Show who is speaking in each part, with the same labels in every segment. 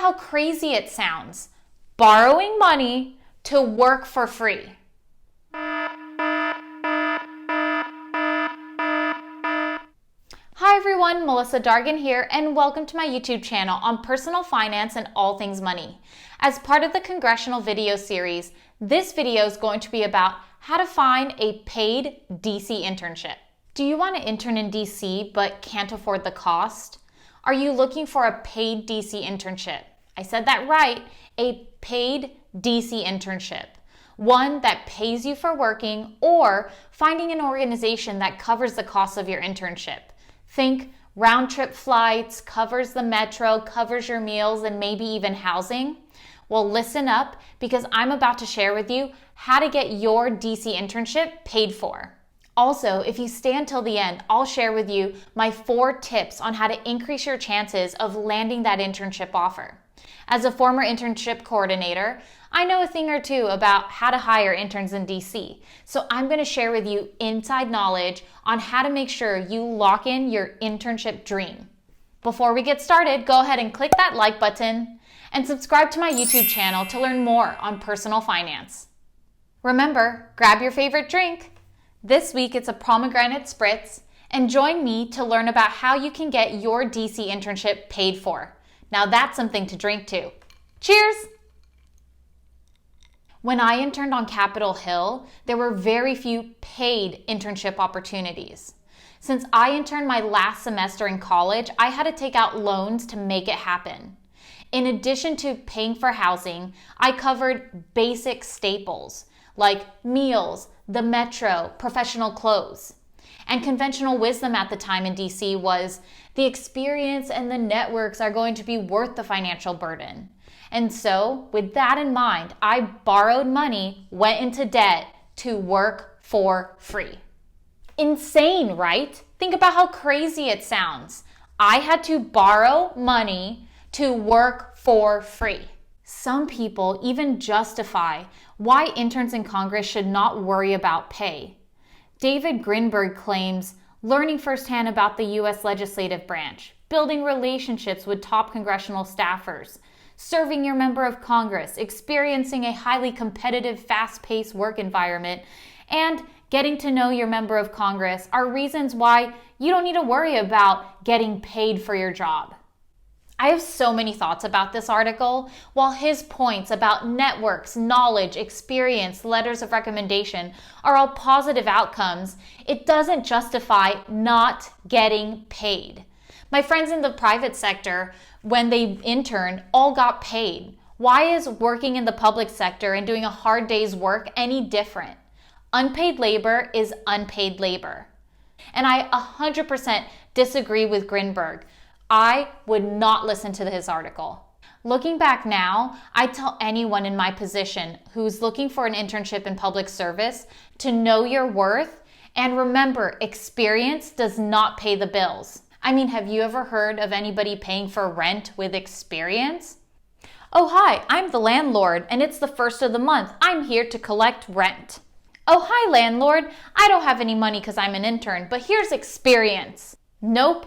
Speaker 1: how crazy it sounds. Borrowing money to work for free. Hi everyone, Melissa Dargan here, and welcome to my YouTube channel on personal finance and all things money. As part of the Congressional Video Series, this video is going to be about how to find a paid DC internship. Do you want to intern in DC but can't afford the cost? Are you looking for a paid DC internship? I said that right, a paid DC internship. One that pays you for working or finding an organization that covers the cost of your internship. Think round-trip flights, covers the metro, covers your meals, and maybe even housing. Well, listen up because I'm about to share with you how to get your DC internship paid for. Also, if you stay until the end, I'll share with you my 4 tips on how to increase your chances of landing that internship offer. As a former internship coordinator, I know a thing or two about how to hire interns in DC. So I'm going to share with you inside knowledge on how to make sure you lock in your internship dream. Before we get started, go ahead and click that like button and subscribe to my YouTube channel to learn more on personal finance. Remember, grab your favorite drink. This week it's a pomegranate spritz, and join me to learn about how you can get your DC internship paid for. Now that's something to drink to. Cheers! When I interned on Capitol Hill, there were very few paid internship opportunities. Since I interned my last semester in college, I had to take out loans to make it happen. In addition to paying for housing, I covered basic staples like meals, the metro, professional clothes. And conventional wisdom at the time in DC was the experience and the networks are going to be worth the financial burden. And so, with that in mind, I borrowed money, went into debt to work for free. Insane, right? Think about how crazy it sounds. I had to borrow money to work for free. Some people even justify why interns in Congress should not worry about pay. David Grinberg claims learning firsthand about the U.S. legislative branch, building relationships with top congressional staffers, serving your member of Congress, experiencing a highly competitive, fast-paced work environment, and getting to know your member of Congress are reasons why you don't need to worry about getting paid for your job. I have so many thoughts about this article. While his points about networks, knowledge, experience, letters of recommendation are all positive outcomes, it doesn't justify not getting paid. My friends in the private sector, when they interned, all got paid. Why is working in the public sector and doing a hard day's work any different? Unpaid labor is unpaid labor. And I 100% disagree with Grinberg. I would not listen to his article. Looking back now, I tell anyone in my position who's looking for an internship in public service to know your worth and remember, experience does not pay the bills. I mean, have you ever heard of anybody paying for rent with experience? Oh, hi, I'm the landlord and it's the first of the month. I'm here to collect rent. Oh, hi, landlord. I don't have any money because I'm an intern, but here's experience. Nope.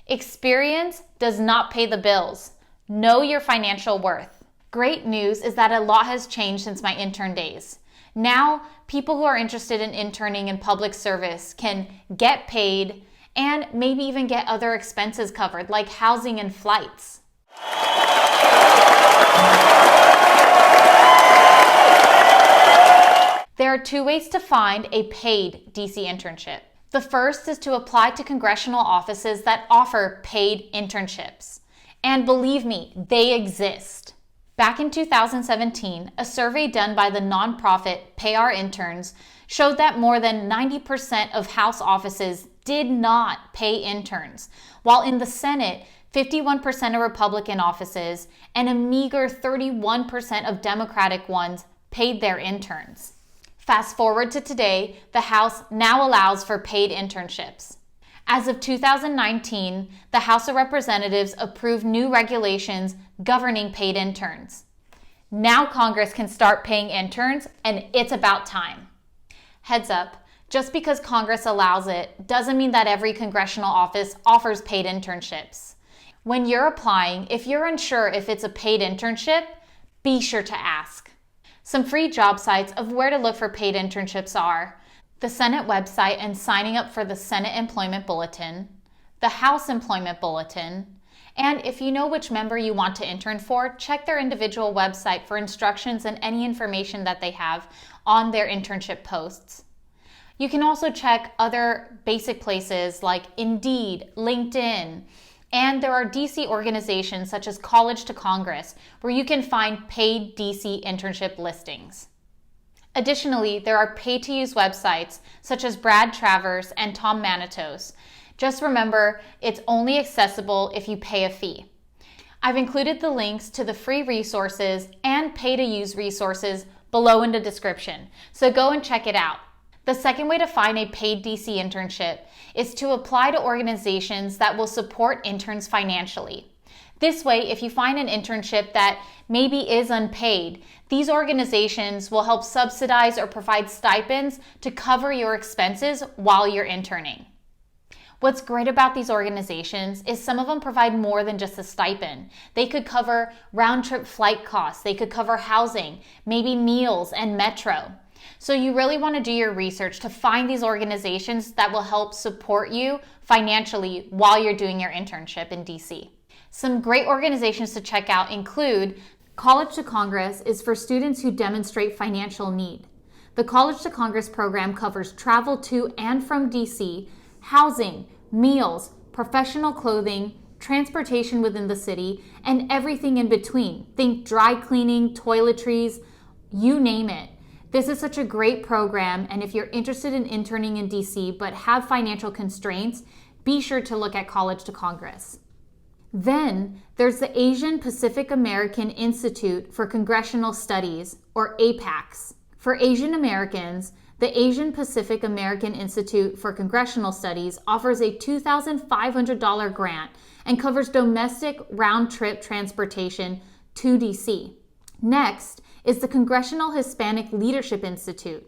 Speaker 1: Experience does not pay the bills. Know your financial worth. Great news is that a lot has changed since my intern days. Now, people who are interested in interning in public service can get paid and maybe even get other expenses covered like housing and flights. There are 2 ways to find a paid DC internship. The first is to apply to congressional offices that offer paid internships. And believe me, they exist. Back in 2017, a survey done by the nonprofit PAID Interns showed that more than 90% of House offices did not pay interns, while in the Senate, 51% of Republican offices and a meager 31% of Democratic ones paid their interns. Fast forward to today, the House now allows for paid internships. As of 2019, the House of Representatives approved new regulations governing paid interns. Now Congress can start paying interns, and it's about time. Heads up, just because Congress allows it doesn't mean that every congressional office offers paid internships. When you're applying, if you're unsure if it's a paid internship, be sure to ask. Some free job sites of where to look for paid internships are the Senate website and signing up for the Senate Employment Bulletin, the House Employment Bulletin, and if you know which member you want to intern for, check their individual website for instructions and any information that they have on their internship posts. You can also check other basic places like Indeed, LinkedIn, and there are DC organizations such as College to Congress where you can find paid DC internship listings. Additionally, there are pay-to-use websites such as Brad Travers and Tom Manitos. Just remember, it's only accessible if you pay a fee. I've included the links to the free resources and pay-to-use resources below in the description, so go and check it out. The second way to find a paid DC internship is to apply to organizations that will support interns financially. This way, if you find an internship that maybe is unpaid, these organizations will help subsidize or provide stipends to cover your expenses while you're interning. What's great about these organizations is some of them provide more than just a stipend. They could cover round-trip flight costs, they could cover housing, maybe meals and metro. So you really want to do your research to find these organizations that will help support you financially while you're doing your internship in DC. Some great organizations to check out include College to Congress is for students who demonstrate financial need. The College to Congress program covers travel to and from DC, housing, meals, professional clothing, transportation within the city, and everything in between. Think dry cleaning, toiletries, you name it. This is such a great program, and if you're interested in interning in DC but have financial constraints, be sure to look at College to Congress. Then there's the Asian Pacific American Institute for Congressional Studies, or APACS. For Asian Americans, the Asian Pacific American Institute for Congressional Studies offers a $2,500 grant and covers domestic round-trip transportation to DC. Next is the Congressional Hispanic Leadership Institute.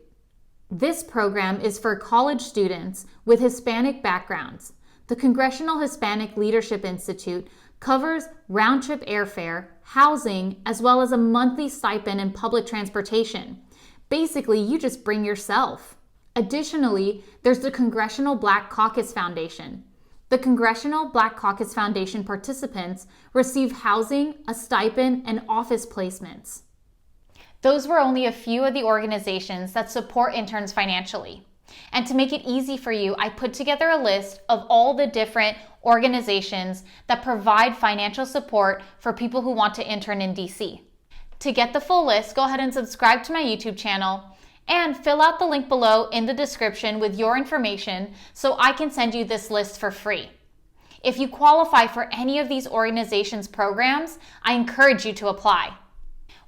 Speaker 1: This program is for college students with Hispanic backgrounds. The Congressional Hispanic Leadership Institute covers round-trip airfare, housing, as well as a monthly stipend and public transportation. Basically, you just bring yourself. Additionally, there's the Congressional Black Caucus Foundation. The Congressional Black Caucus Foundation participants receive housing, a stipend, and office placements. Those were only a few of the organizations that support interns financially. And to make it easy for you, I put together a list of all the different organizations that provide financial support for people who want to intern in DC. To get the full list, go ahead and subscribe to my YouTube channel and fill out the link below in the description with your information so I can send you this list for free. If you qualify for any of these organizations' programs, I encourage you to apply.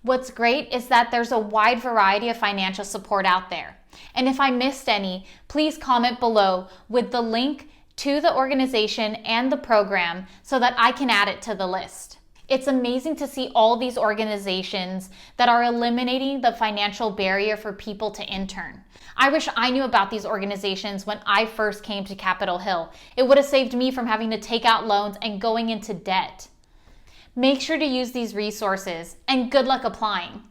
Speaker 1: What's great is that there's a wide variety of financial support out there. And if I missed any, please comment below with the link to the organization and the program so that I can add it to the list. It's amazing to see all these organizations that are eliminating the financial barrier for people to intern. I wish I knew about these organizations when I first came to Capitol Hill. It would have saved me from having to take out loans and going into debt. Make sure to use these resources, and good luck applying.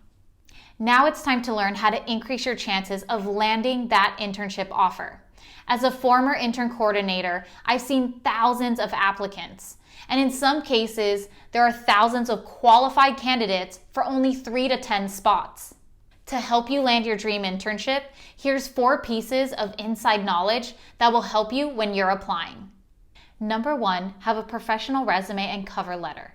Speaker 1: Now it's time to learn how to increase your chances of landing that internship offer. As a former intern coordinator, I've seen thousands of applicants. And in some cases, there are thousands of qualified candidates for only 3 to 10 spots. To help you land your dream internship, here's 4 pieces of inside knowledge that will help you when you're applying. Number 1, have a professional resume and cover letter.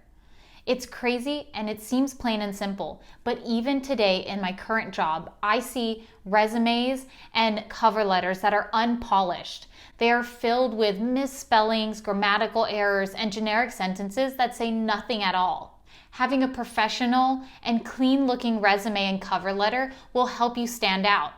Speaker 1: It's crazy and it seems plain and simple, but even today in my current job, I see resumes and cover letters that are unpolished. They are filled with misspellings, grammatical errors, and generic sentences that say nothing at all. Having a professional and clean-looking resume and cover letter will help you stand out.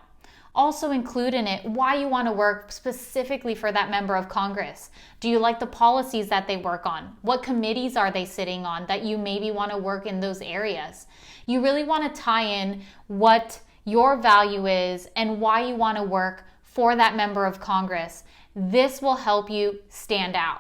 Speaker 1: Also include in it why you want to work specifically for that member of Congress. Do you like the policies that they work on? What committees are they sitting on that you maybe want to work in those areas? You really want to tie in what your value is and why you want to work for that member of Congress. This will help you stand out.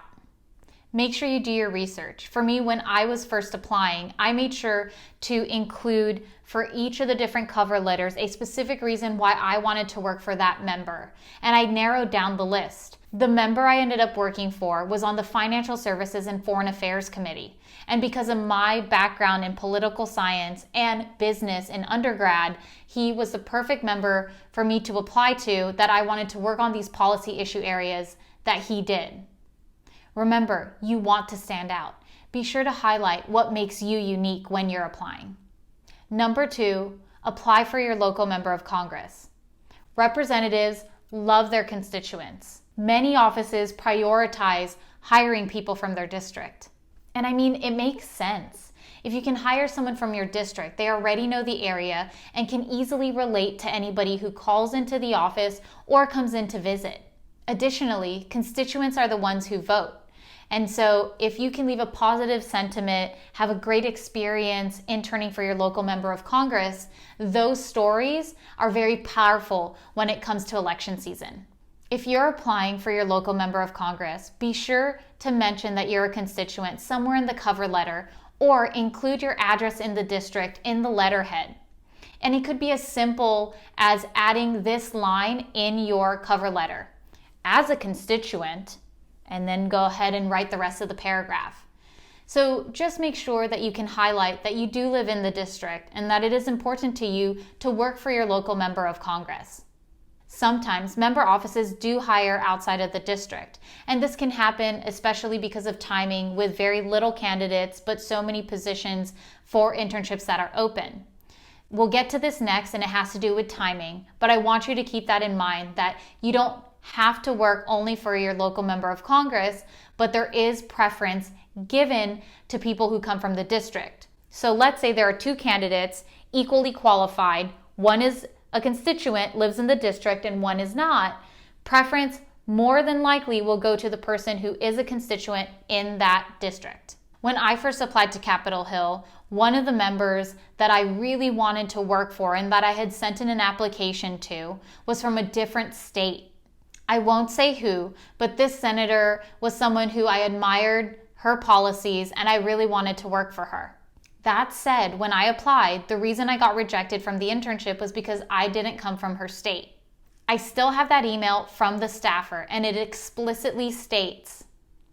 Speaker 1: Make sure you do your research. For me, when I was first applying, I made sure to include for each of the different cover letters a specific reason why I wanted to work for that member. And I narrowed down the list. The member I ended up working for was on the Financial Services and Foreign Affairs Committee. And because of my background in political science and business in undergrad, he was the perfect member for me to apply to, that I wanted to work on these policy issue areas that he did. Remember, you want to stand out. Be sure to highlight what makes you unique when you're applying. Number 2, apply for your local member of Congress. Representatives love their constituents. Many offices prioritize hiring people from their district. And I mean, it makes sense. If you can hire someone from your district, they already know the area and can easily relate to anybody who calls into the office or comes in to visit. Additionally, constituents are the ones who vote. And so if you can leave a positive sentiment, have a great experience interning for your local member of Congress, those stories are very powerful when it comes to election season. If you're applying for your local member of Congress, be sure to mention that you're a constituent somewhere in the cover letter, or include your address in the district in the letterhead. And it could be as simple as adding this line in your cover letter. As a constituent, and then go ahead and write the rest of the paragraph. So just make sure that you can highlight that you do live in the district and that it is important to you to work for your local member of Congress. Sometimes member offices do hire outside of the district, and this can happen especially because of timing with very little candidates but so many positions for internships that are open. We'll get to this next, and it has to do with timing, but I want you to keep that in mind, that you don't have to work only for your local member of Congress, but there is preference given to people who come from the district. So let's say there are 2 candidates equally qualified. One is a constituent, lives in the district, and one is not. Preference more than likely will go to the person who is a constituent in that district. When I first applied to Capitol Hill, one of the members that I really wanted to work for and that I had sent in an application to was from a different state. I won't say who, but this senator was someone who I admired her policies and I really wanted to work for her. That said, when I applied, the reason I got rejected from the internship was because I didn't come from her state. I still have that email from the staffer, and it explicitly states,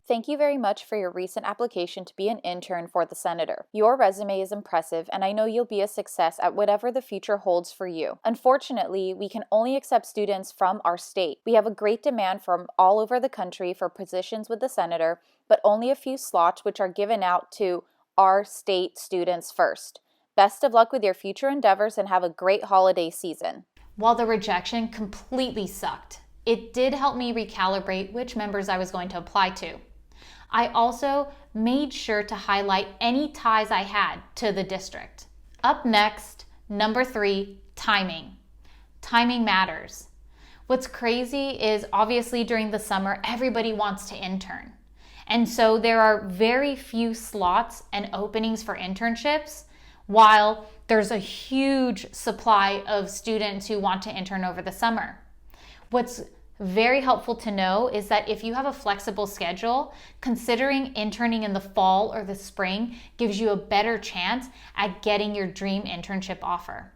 Speaker 1: "Thank you very much for your recent application to be an intern for the senator. Your resume is impressive, and I know you'll be a success at whatever the future holds for you. Unfortunately, we can only accept students from our state. We have a great demand from all over the country for positions with the senator, but only a few slots which are given out to our state students first. Best of luck with your future endeavors and have a great holiday season." While the rejection completely sucked, it did help me recalibrate which members I was going to apply to. I also made sure to highlight any ties I had to the district. Up next, number 3, timing. Timing matters. What's crazy is obviously during the summer, everybody wants to intern. And so there are very few slots and openings for internships, while there's a huge supply of students who want to intern over the summer. What's very helpful to know is that if you have a flexible schedule, considering interning in the fall or the spring gives you a better chance at getting your dream internship offer.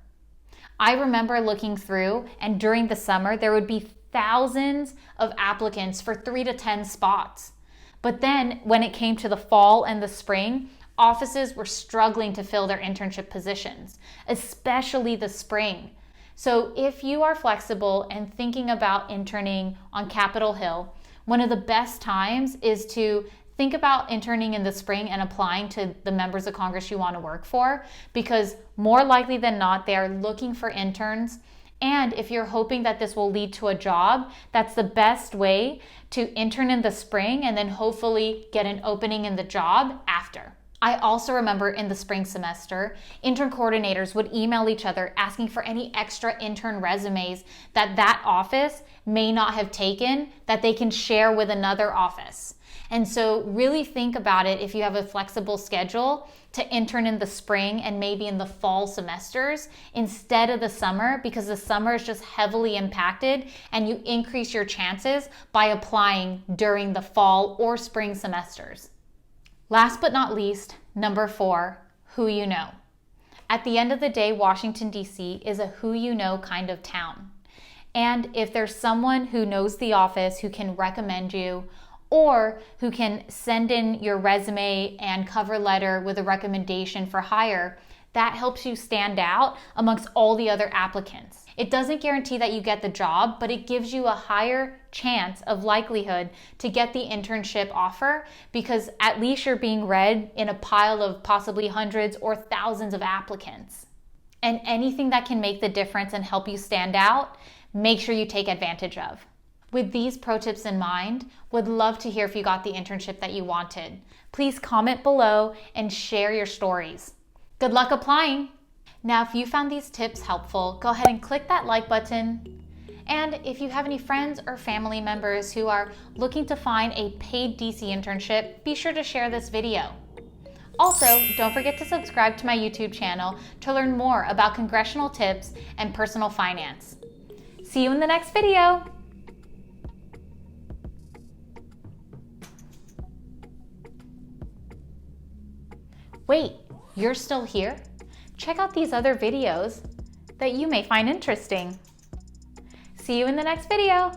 Speaker 1: I remember looking through, and during the summer, there would be thousands of applicants for 3 to 10 spots. But then when it came to the fall and the spring, offices were struggling to fill their internship positions, especially the spring. So if you are flexible and thinking about interning on Capitol Hill, one of the best times is to think about interning in the spring and applying to the members of Congress you want to work for, because more likely than not, they are looking for interns. And if you're hoping that this will lead to a job, that's the best way to intern in the spring and then hopefully get an opening in the job after. I also remember in the spring semester, intern coordinators would email each other asking for any extra intern resumes that office may not have taken that they can share with another office. And so really think about it if you have a flexible schedule to intern in the spring and maybe in the fall semesters instead of the summer, because the summer is just heavily impacted and you increase your chances by applying during the fall or spring semesters. Last but not least, number 4, who you know. At the end of the day, Washington, D.C. is a who you know kind of town. And if there's someone who knows the office who can recommend you, or who can send in your resume and cover letter with a recommendation for hire, that helps you stand out amongst all the other applicants. It doesn't guarantee that you get the job, but it gives you a higher chance of likelihood to get the internship offer, because at least you're being read in a pile of possibly hundreds or thousands of applicants. And anything that can make the difference and help you stand out, make sure you take advantage of. With these pro tips in mind, would love to hear if you got the internship that you wanted. Please comment below and share your stories. Good luck applying! Now, if you found these tips helpful, go ahead and click that like button. And if you have any friends or family members who are looking to find a paid DC internship, be sure to share this video. Also, don't forget to subscribe to my YouTube channel to learn more about congressional tips and personal finance. See you in the next video! Wait, you're still here? Check out these other videos that you may find interesting. See you in the next video.